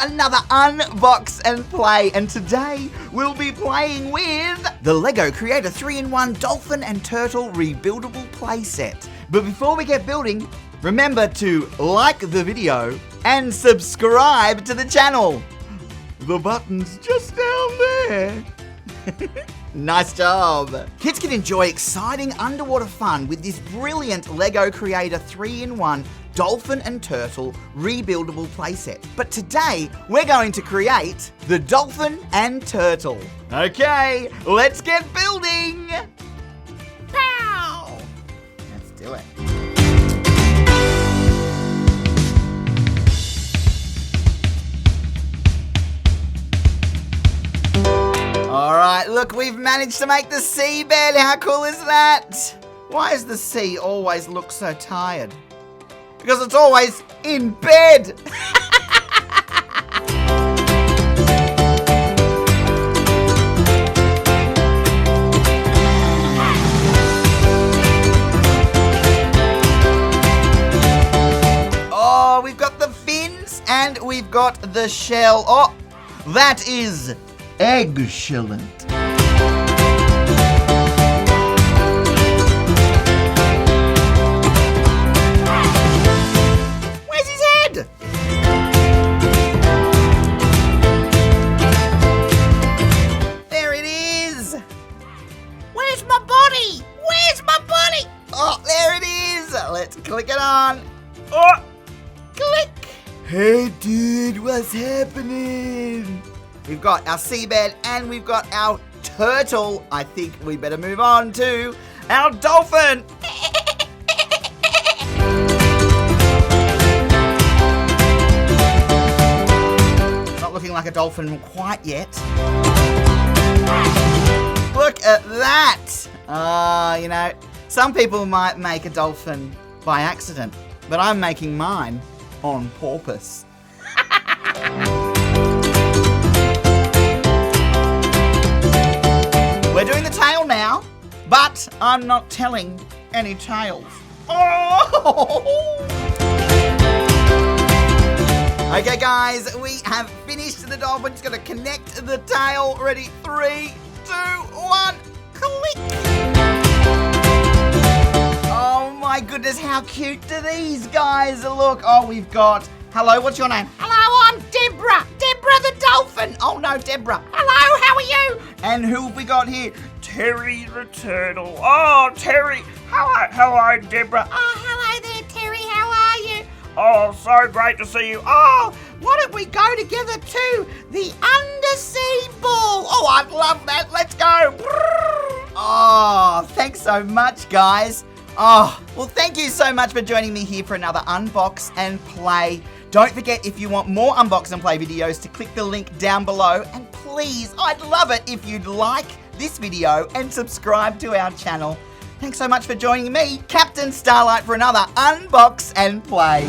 another Unbox and Play, and today we'll be playing with the LEGO Creator 3-in-1 Dolphin and Turtle rebuildable playset. But before we get building, remember to like the video and subscribe to the channel. The button's just down there. Nice job! Kids can enjoy exciting underwater fun with this brilliant LEGO Creator 3-in-1 Dolphin and Turtle rebuildable playset. But today, we're going to create the Dolphin and Turtle. Okay, let's get building! Pow! Let's do it. Alright, look, we've managed to make the seabed. How cool is that? Why does the sea always look so tired? Because it's always in bed. Oh, we've got the fins and we've got the shell. Oh, that is excellent. Where's his head? There it is. Where's my body? Where's my body? Oh, there it is. Let's click it on. Oh, click. Hey, dude, what's happening? We've got our seabed and we've got our turtle. I think we better move on to our dolphin. Not looking like a dolphin quite yet. Look at that. You know, some people might make a dolphin by accident, but I'm making mine on purpose. We're doing the tail now, but I'm not telling any tales. Oh! Okay, guys, we have finished the dolphin. Just gonna connect the tail. Ready? 3, 2, 1, click! Oh my goodness, how cute do these guys look? Oh, we've got, hello, what's your name? Hello, I'm Deborah. Deborah the dolphin. Oh no, Deborah. Hello, how are you? And who have we got here? Terry the turtle. Oh, Terry. Hello, Deborah. Oh, hello there, Terry. How are you? Oh, so great to see you. Oh, why don't we go together to the undersea ball? Oh, I'd love that. Let's go. Oh, thanks so much, guys. Oh, well, thank you so much for joining me here for another Unbox and Play. Don't forget, if you want more Unbox and Play videos, to click the link down below. And please, I'd love it if you'd like this video and subscribe to our channel. Thanks so much for joining me, Captain Starlight, for another Unbox and Play.